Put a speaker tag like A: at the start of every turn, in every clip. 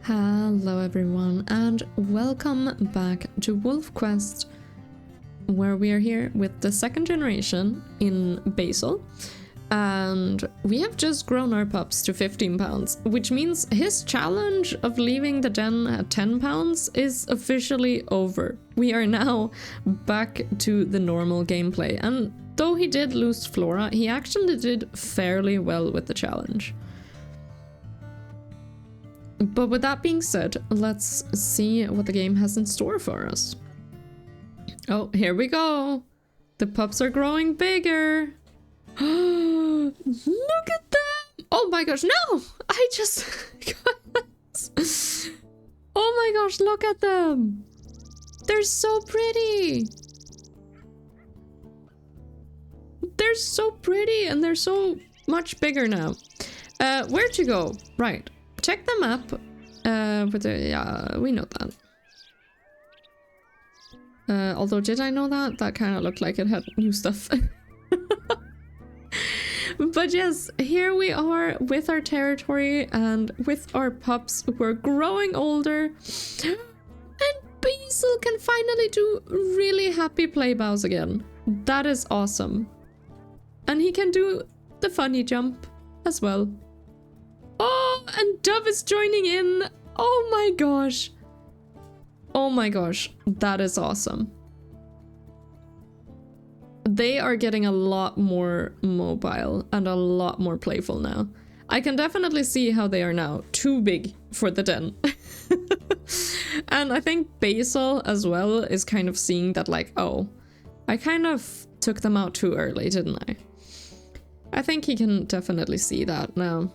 A: Hello everyone and welcome back to Wolfquest, where we are here with the second generation in Basil, and we have just grown our pups to 15 pounds, which means his challenge of leaving the den at 10 pounds is officially over. We are now back to the normal gameplay, and though he did lose Flora, he actually did fairly well with the challenge. But with that being said, let's see what the game has in store for us. Oh, here we go. The pups are growing bigger. Look at them. Oh my gosh, no! I just... Oh my gosh, look at them. They're so pretty. They're so pretty and they're so much bigger now. Where to go? Right. Check the map. Yeah, we know that. Although, did I know that? That kind of looked like it had new stuff. But yes, here we are with our territory and with our pups who are growing older. And Basil can finally do really happy play bows again. That is awesome. And he can do the funny jump as well. Oh, and Dove is joining in. Oh my gosh. Oh my gosh, that is awesome. They are getting a lot more mobile and a lot more playful now. I can definitely see how they are now too big for the den. And I think Basil as well is kind of seeing that, like, oh, I kind of took them out too early, didn't I? I think he can definitely see that now.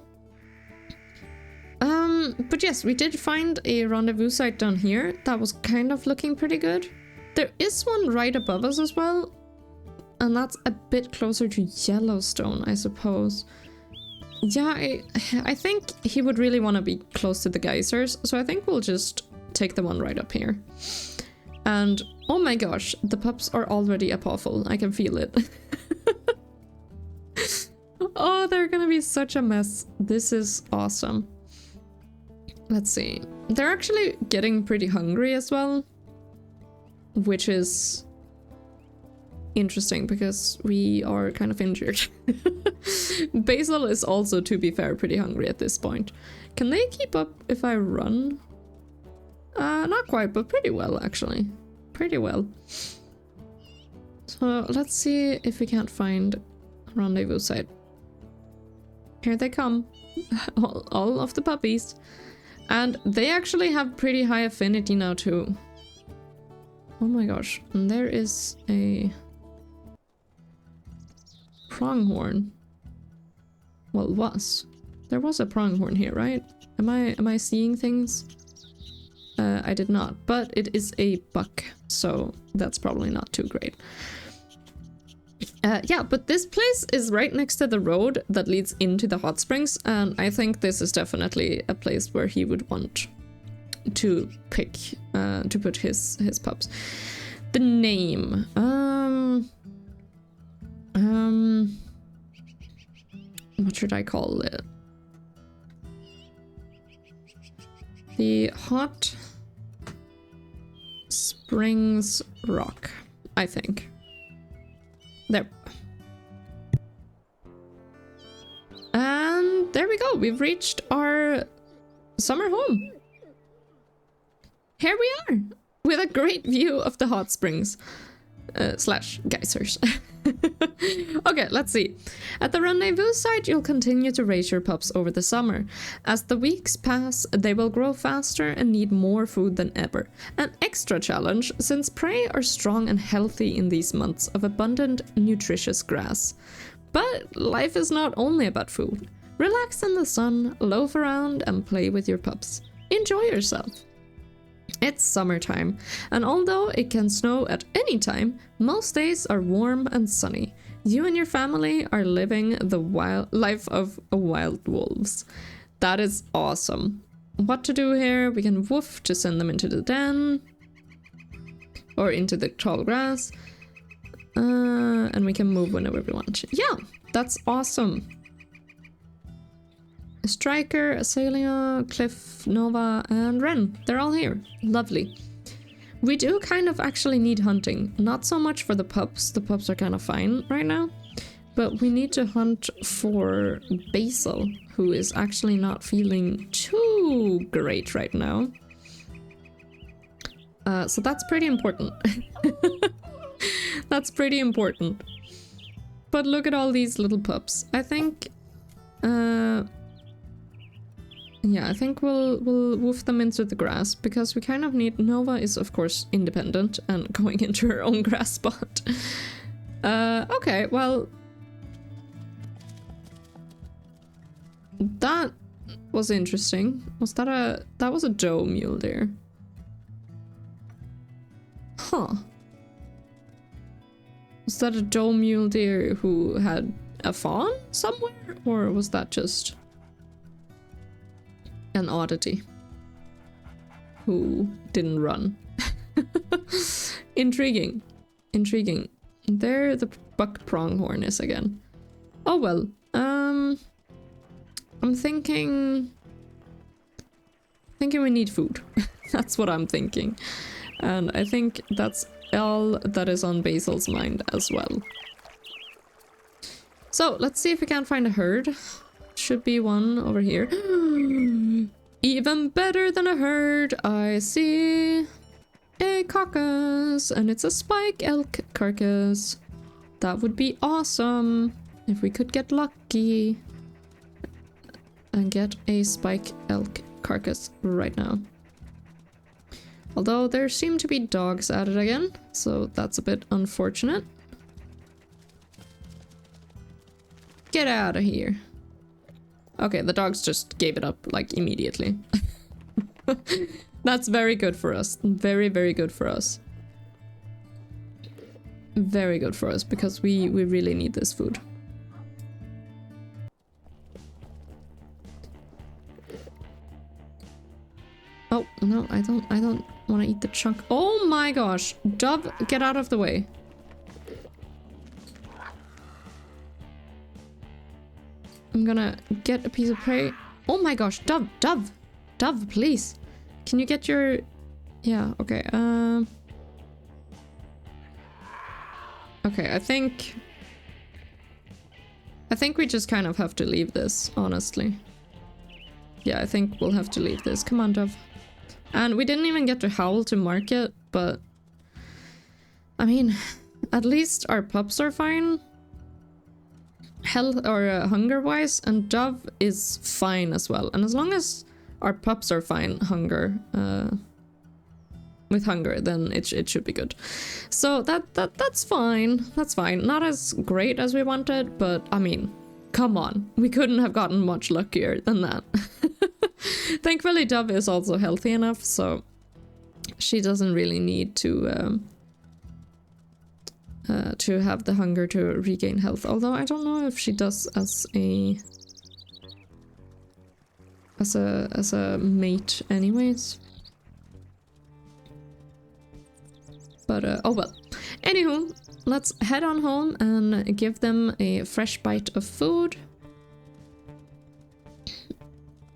A: But yes, we did find a rendezvous site down here that was kind of looking pretty good. There is one right above us as well, and that's a bit closer to Yellowstone, I suppose. Yeah, I think he would really want to be close to the geysers, so I think we'll just take the one right up here. And oh my gosh, the pups are already apawful. I can feel it. Oh, they're gonna be such a mess. This is awesome. Let's see. They're actually getting pretty hungry as well, which is interesting because we are kind of injured. Basil is also, to be fair, pretty hungry at this point. Can they keep up if I run? Not quite, but pretty well, actually. Pretty well. So let's see if we can't find a rendezvous site. Here they come. All of the puppies. And they actually have pretty high affinity now too. Oh my gosh. And there is a pronghorn. Well, there was a pronghorn here, right? Am I seeing things? I did not, but it is a buck, so that's probably not too great. Yeah, but this place is right next to the road that leads into the hot springs, and I think this is definitely a place where he would want to pick, to put his pups. The name, what should I call it? The Hot Springs Rock, I think. There. And there we go. We've reached our summer home. Here we are with a great view of the hot springs slash geysers. Okay, let's see. At the rendezvous site, you'll continue to raise your pups over the summer. As the weeks pass, they will grow faster and need more food than ever. An extra challenge, since prey are strong and healthy in these months of abundant, nutritious grass. But life is not only about food. Relax in the sun, loaf around, and play with your pups. Enjoy yourself. It's summertime, and although it can snow at any time, most days are warm and sunny. You and your family are living the life of wild wolves. That is awesome. What to do here? We can woof to send them into the den, or into the tall grass, and we can move whenever we want. Yeah, that's awesome. Striker, Azalea, Cliff, Nova, and Ren. They're all here. Lovely. We do kind of actually need hunting. Not so much for the pups. The pups are kind of fine right now. But we need to hunt for Basil, who is actually not feeling too great right now. So that's pretty important. That's pretty important. But look at all these little pups. I think... yeah, I think we'll woof them into the grass, because we kind of need... Nova is, of course, independent and going into her own grass spot. Okay, well... That was interesting. Was that a... That was a doe mule there. Huh. Was that a doe mule deer who had a fawn somewhere? Or was that just an oddity who didn't run? Intriguing. Intriguing. There the buck pronghorn is again. Oh well. I'm thinking we need food. That's what I'm thinking. And I think that's all that is on Basil's mind as well. So let's see if we can find a herd. Should be one over here. Even better than a herd, I see a carcass, and it's a spike elk carcass. That would be awesome if we could get lucky and get a spike elk carcass right now. Although there seem to be dogs at it again, so that's a bit unfortunate. Get out of here. Okay, the dogs just gave it up, like, immediately. That's very good for us. Very, very good for us. Very good for us, because we really need this food. Oh, no, I don't want to eat the chunk. Oh my gosh! Dove, get out of the way. I'm gonna get a piece of prey. Oh my gosh, Dove, Dove! Dove, please! Can you get your... Yeah, okay, okay, I think we just kind of have to leave this, honestly. Yeah, I think we'll have to leave this. Come on, Dove. And we didn't even get to howl to market, but... I mean, at least our pups are fine. Health or hunger-wise, and Dove is fine as well. And as long as our pups are fine with hunger, then it should be good. So that's fine. That's fine. Not as great as we wanted, but I mean, come on. We couldn't have gotten much luckier than that. Thankfully, Dove is also healthy enough, so she doesn't really need to have the hunger to regain health. Although I don't know if she does as a mate, anyways. But oh well. Anywho, let's head on home and give them a fresh bite of food.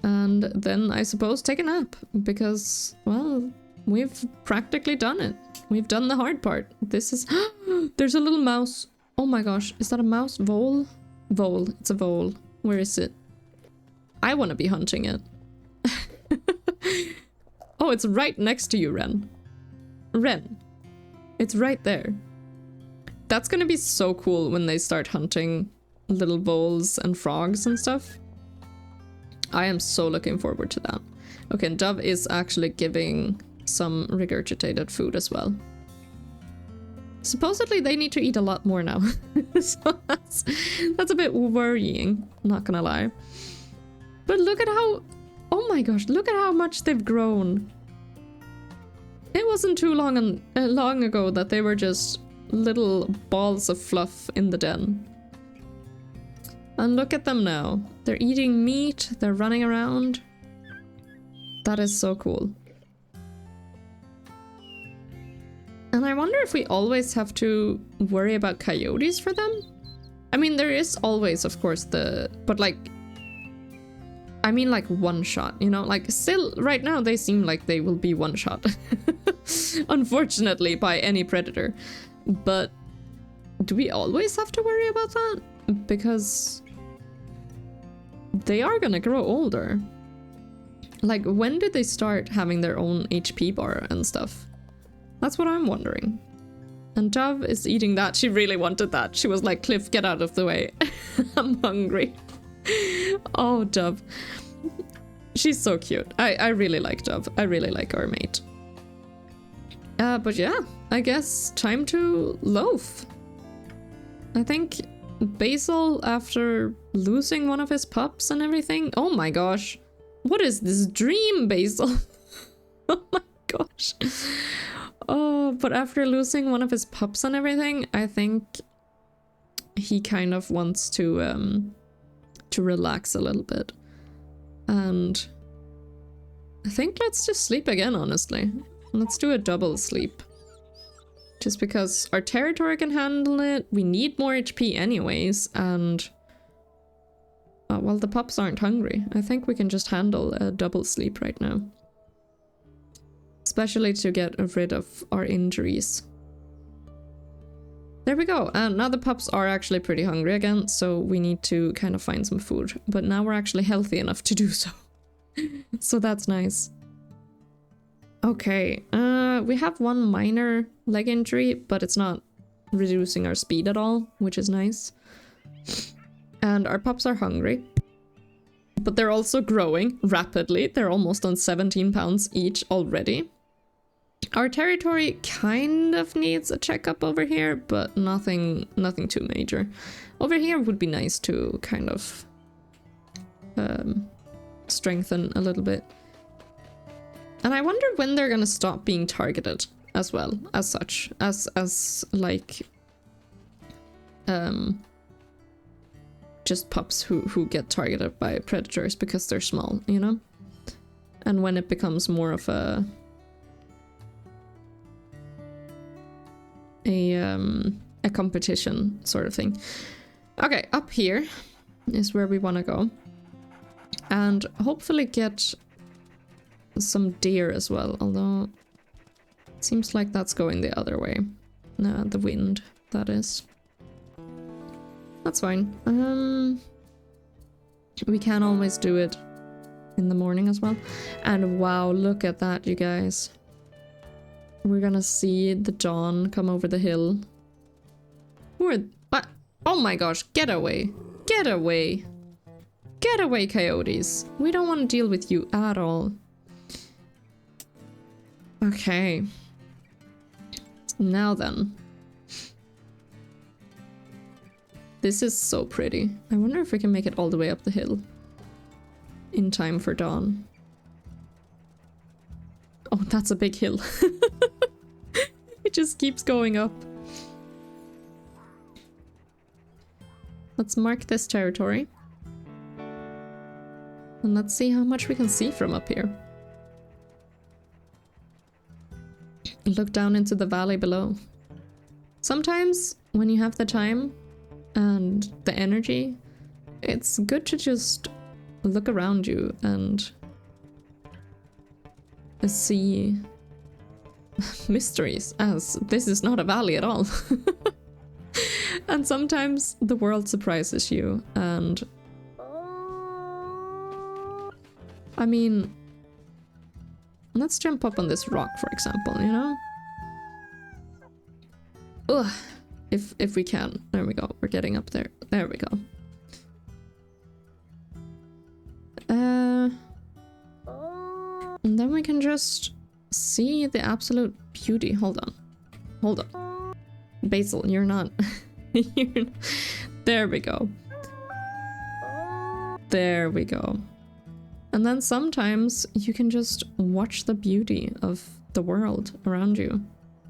A: And then I suppose take a nap, because, well, we've practically done it. We've done the hard part. This is... There's a little mouse. Oh my gosh, is that a mouse? Vole? Vole, it's a vole. Where is it? I want to be hunting it. Oh, it's right next to you, Ren. Ren. It's right there. That's gonna be so cool when they start hunting little voles and frogs and stuff. I am so looking forward to that. Okay, and Dove is actually giving some regurgitated food as well. Supposedly they need to eat a lot more now. So that's a bit worrying, not gonna lie. But look at how... Oh my gosh, look at how much they've grown. It wasn't too long ago that they were just little balls of fluff in the den. And look at them now. They're eating meat, they're running around. That is so cool. And I wonder if we always have to worry about coyotes for them? I mean, there is always, of course, but like... I mean like one shot, you know? Like still right now they seem like they will be one shot. Unfortunately, by any predator. But do we always have to worry about that? Because they are gonna grow older. Like, when did they start having their own HP bar and stuff? That's what I'm wondering. And Dove is eating that. She really wanted that. She was like, Cliff, get out of the way. I'm hungry. Oh, Dove. She's so cute. I really like Dove. I really like our mate. But yeah, I guess time to loaf. I think Basil, after losing one of his pups and everything... Oh my gosh. What is this dream, Basil? Oh my gosh. Oh, but after losing one of his pups and everything, I think he kind of wants to relax a little bit. And I think let's just sleep again, honestly. Let's do a double sleep. Just because our territory can handle it, we need more HP anyways, and... well, the pups aren't hungry. I think we can just handle a double sleep right now. Especially to get rid of our injuries. There we go. And now the pups are actually pretty hungry again, so we need to kind of find some food. But now we're actually healthy enough to do so. So that's nice. Okay, we have one minor leg injury, but it's not reducing our speed at all, which is nice. And our pups are hungry. But they're also growing rapidly. They're almost on 17 pounds each already. Our territory kind of needs a checkup over here, but nothing too major. Over here would be nice to kind of strengthen a little bit. And I wonder when they're gonna stop being targeted as well, as such, as like just pups who get targeted by predators because they're small, you know? And when it becomes more of a competition sort of thing. Okay, up here is where we want to go. And hopefully get some deer as well, although it seems like that's going the other way. The wind, that is. That's fine. We can always do it in the morning as well. And wow, look at that, you guys. We're gonna see the dawn come over the hill. What? Oh my gosh, get away. Get away. Get away, coyotes. We don't want to deal with you at all. Okay. Now then. This is so pretty. I wonder if we can make it all the way up the hill in time for dawn. Oh, that's a big hill. It just keeps going up. Let's mark this territory. And let's see how much we can see from up here. Look down into the valley below. Sometimes, when you have the time and the energy, it's good to just look around you and see mysteries, as this is not a valley at all. And sometimes the world surprises you, and I mean, let's jump up on this rock, for example, you know? Ugh, if we can. There we go, we're getting up there. There we go. And then we can just see the absolute beauty. Hold on. Hold on. Basil, you're not... There we go. There we go. And then sometimes you can just watch the beauty of the world around you.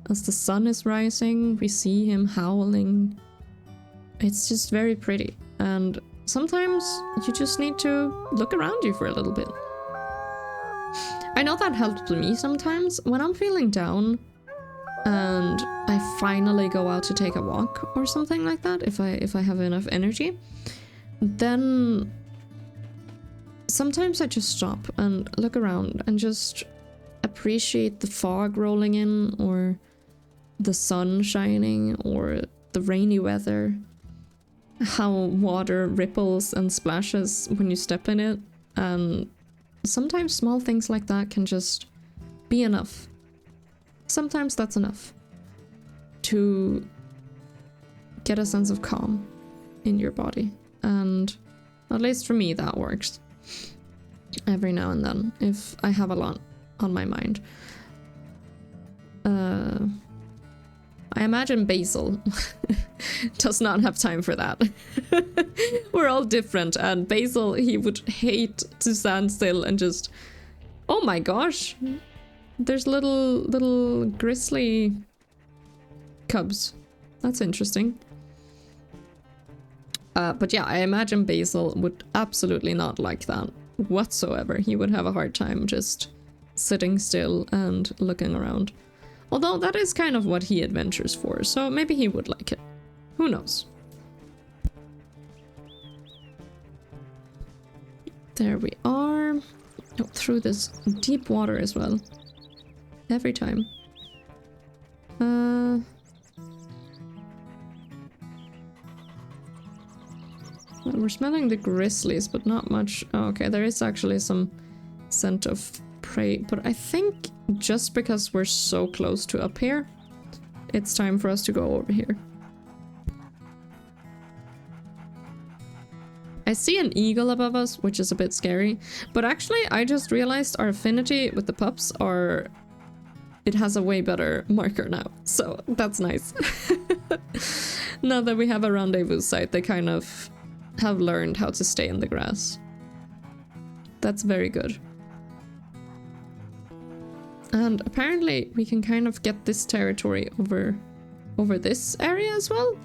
A: As the sun is rising, we see him howling. It's just very pretty. And sometimes you just need to look around you for a little bit. I know that helps me sometimes when I'm feeling down and I finally go out to take a walk or something like that, if I have enough energy. Then sometimes I just stop and look around and just appreciate the fog rolling in, or the sun shining, or the rainy weather, how water ripples and splashes when you step in it, and sometimes small things like that can just be enough. Sometimes that's enough to get a sense of calm in your body, and at least for me that works every now and then if I have a lot on my mind. I imagine Basil does not have time for that. We're all different, and Basil, he would hate to stand still and just... Oh my gosh! There's little grizzly cubs. That's interesting. But yeah, I imagine Basil would absolutely not like that whatsoever. He would have a hard time just sitting still and looking around. Although that is kind of what he adventures for, so maybe he would like it. Who knows? There we are. Oh, through this deep water as well. Every time. We're smelling the grizzlies, but not much. Oh, okay, there is actually some scent of prey, but I think just because we're so close to up here, it's time for us to go over here. I see an eagle above us, which is a bit scary, but actually I just realized our affinity with the pups are... It has a way better marker now, so that's nice. Now that we have a rendezvous site, they kind of have learned how to stay in the grass. That's very good. And apparently we can kind of get this territory over this area as well,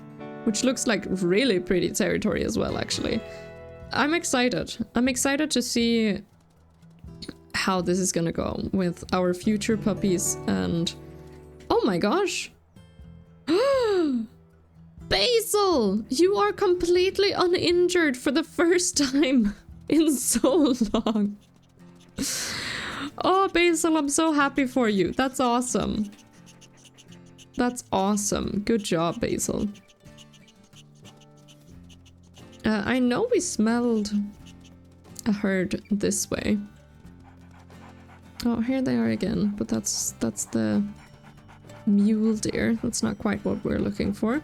A: which looks like really pretty territory as well, actually. I'm excited. I'm excited to see how this is gonna go with our future puppies and... Oh my gosh! Basil! You are completely uninjured for the first time in so long. Oh, Basil, I'm so happy for you. That's awesome. That's awesome. Good job, Basil. I know we smelled a herd this way. Oh, here they are again, but that's the mule deer. That's not quite what we're looking for.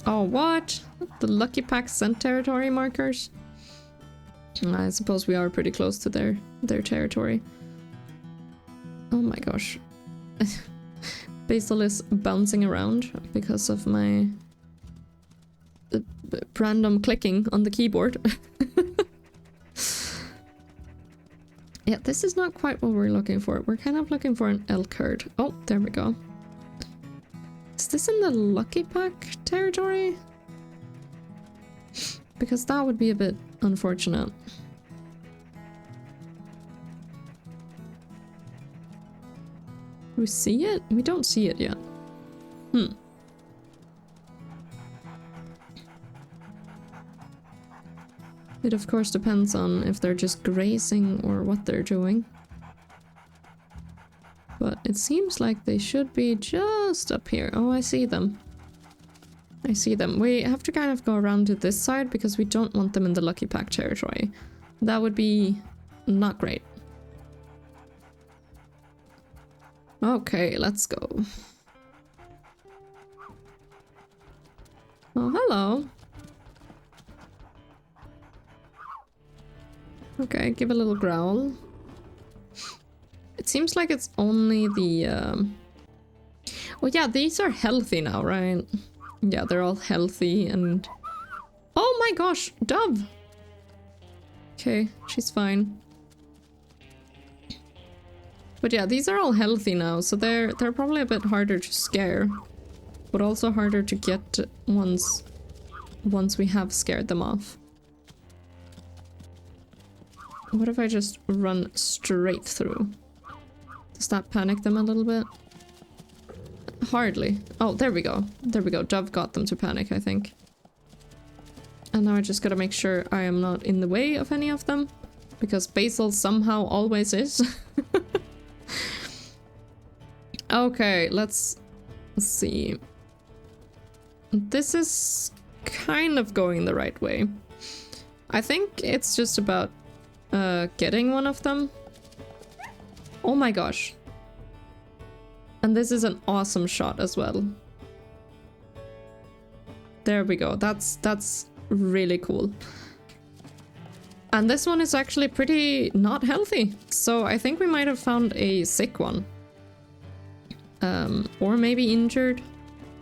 A: Oh, what? The Lucky Pack scent territory markers? I suppose we are pretty close to their territory. Oh my gosh. Basil is bouncing around because of my random clicking on the keyboard. Yeah, this is not quite what we're looking for. We're kind of looking for an elk herd. Oh, there we go. Is this in the Lucky Pack territory? Because that would be a bit unfortunate. Do we see it? We don't see it yet. It of course depends on if they're just grazing or what they're doing. But it seems like they should be just up here. Oh, I see them. I see them. We have to kind of go around to this side because we don't want them in the Lucky Pack territory. That would be not great. Okay, let's go. Oh, hello. Okay, give a little growl. It seems like it's only the... Well, yeah, these are healthy now, right? Yeah, they're all healthy and... Oh my gosh, Dove! Okay, she's fine. But yeah, these are all healthy now, so they're probably a bit harder to scare. But also harder to get once we have scared them off. What if I just run straight through? Does that panic them a little bit? Hardly. Oh, there we go. There we go. Dove got them to panic, I think. And now I just gotta make sure I am not in the way of any of them, because Basil somehow always is. Okay, let's see. This is kind of going the right way. I think it's just about getting one of them. Oh my gosh. And this is an awesome shot as well. There we go. That's really cool. And this one is actually pretty not healthy. So I think we might have found a sick one. Or maybe injured.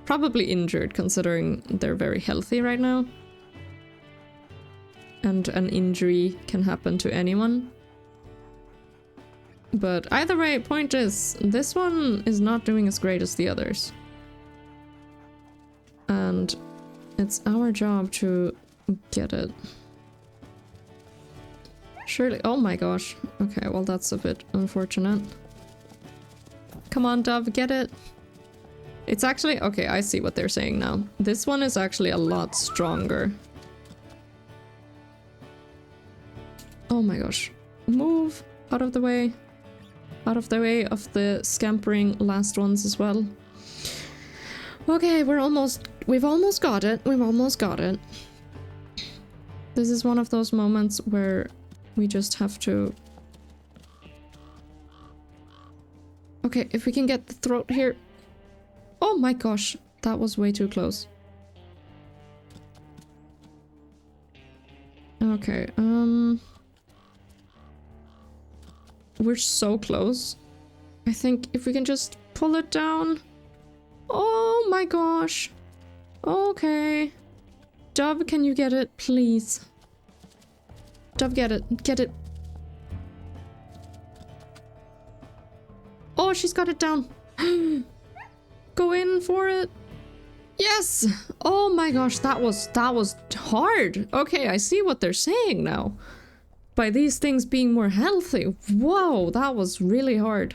A: Probably injured, considering they're very healthy right now. And an injury can happen to anyone. But either way, point is, this one is not doing as great as the others. And it's our job to get it. Surely, oh my gosh. Okay, well that's a bit unfortunate. Come on, Dove, get it. It's actually, okay, I see what they're saying now. This one is actually a lot stronger. Oh my gosh. Move out of the way. Out of the way of the scampering last ones as well. Okay, we've almost got it. We've almost got it. This is one of those moments where we just have to... Okay, if we can get the throat here. Oh my gosh, that was way too close. Okay, we're so close. I think if we can just pull it down. Oh my gosh. Okay. Dove, can you get it, please? Dove, get it. Get it. Oh, she's got it down. Go in for it. Yes! Oh my gosh, that was hard. Okay, I see what they're saying now. By these things being more healthy. Whoa, that was really hard.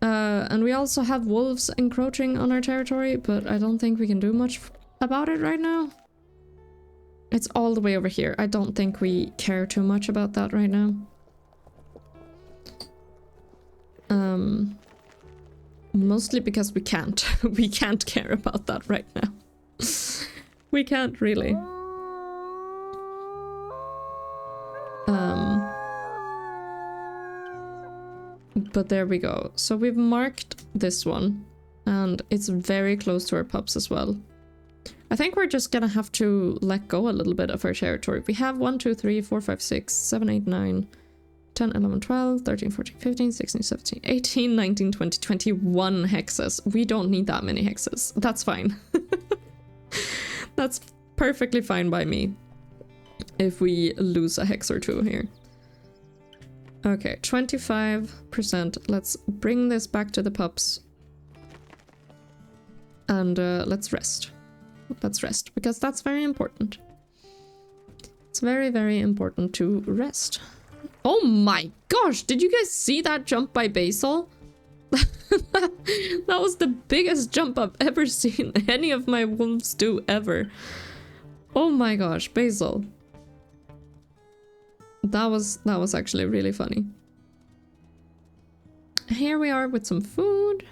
A: And we also have wolves encroaching on our territory, but I don't think we can do much about it right now. It's all the way over here. I don't think we care too much about that right now. Mostly because we can't. We can't care about that right now. We can't really. But there we go. So we've marked this one, and it's very close to our pups as well. I think we're just gonna have to let go a little bit of our territory. We have 1, 2, 3, 4, 5, 6, 7, 8, 9, 10, 11, 12, 13, 14, 15, 16, 17, 18, 19, 20, 21 hexes. We don't need that many hexes. That's fine. That's perfectly fine by me. If we lose a hex or two here. Okay, 25%. Let's bring this back to the pups. And let's rest. Let's rest, because that's very important. It's very, very important to rest. Oh my gosh, did you guys see that jump by Basil? That was the biggest jump I've ever seen any of my wolves do ever. Oh my gosh, Basil. That was actually really funny. Here we are with some food.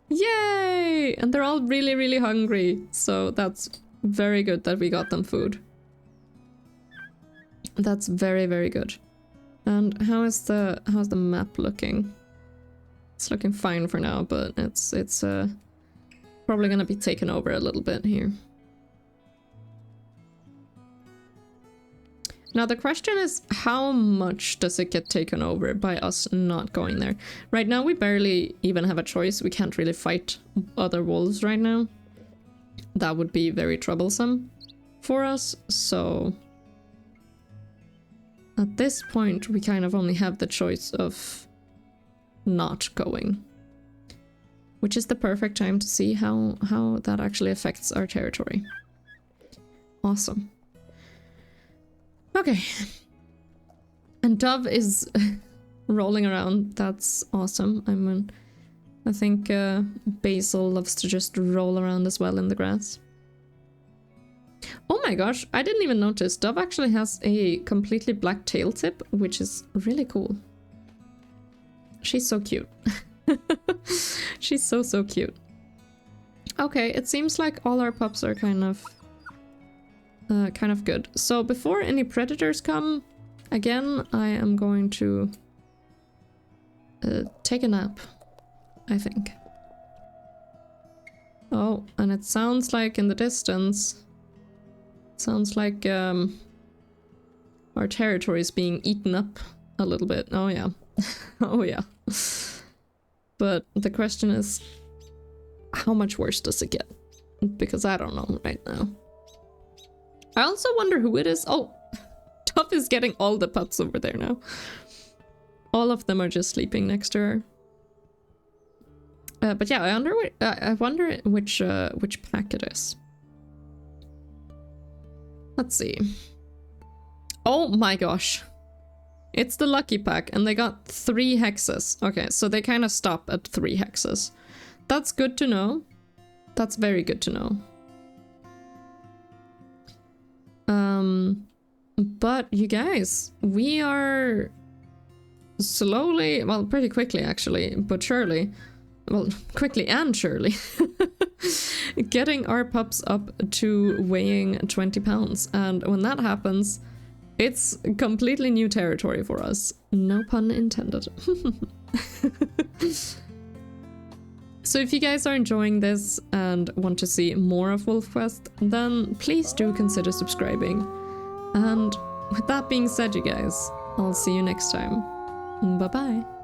A: Yay! And they're all really, really hungry. So that's very good that we got them food. That's very, very good. And how's the map looking? It's looking fine for now, but it's probably gonna be taken over a little bit here. Now the question is, how much does it get taken over by us not going there? Right now we barely even have a choice. We can't really fight other wolves right now. That would be very troublesome for us, so... At this point, we kind of only have the choice of not going. Which is the perfect time to see how that actually affects our territory. Awesome. Okay. And Dove is rolling around. That's awesome. I think Basil loves to just roll around as well in the grass. Oh my gosh, I didn't even notice. Dove actually has a completely black tail tip, which is really cool. She's so cute. She's so cute. Okay, it seems like all our pups are kind of good. So before any predators come, again, I am going to take a nap, I think. Oh, and it sounds like in the distance, it sounds like our territory is being eaten up a little bit. Oh yeah. Oh yeah. But the question is, how much worse does it get? Because I don't know right now. I also wonder who it is. Oh, Tuff is getting all the pups over there now. All of them are just sleeping next to her. But yeah, I wonder which pack it is. Let's see. Oh my gosh. It's the lucky pack, and they got 3 hexes. Okay, so they kind of stop at 3 hexes. That's good to know. That's very good to know. But you guys, we are slowly, well, pretty quickly actually, but surely, well, quickly and surely, getting our pups up to weighing 20 pounds. And when that happens, it's completely new territory for us. No pun intended. So if you guys are enjoying this and want to see more of Wolfquest, then please do consider subscribing. And with that being said, you guys, I'll see you next time. Bye bye.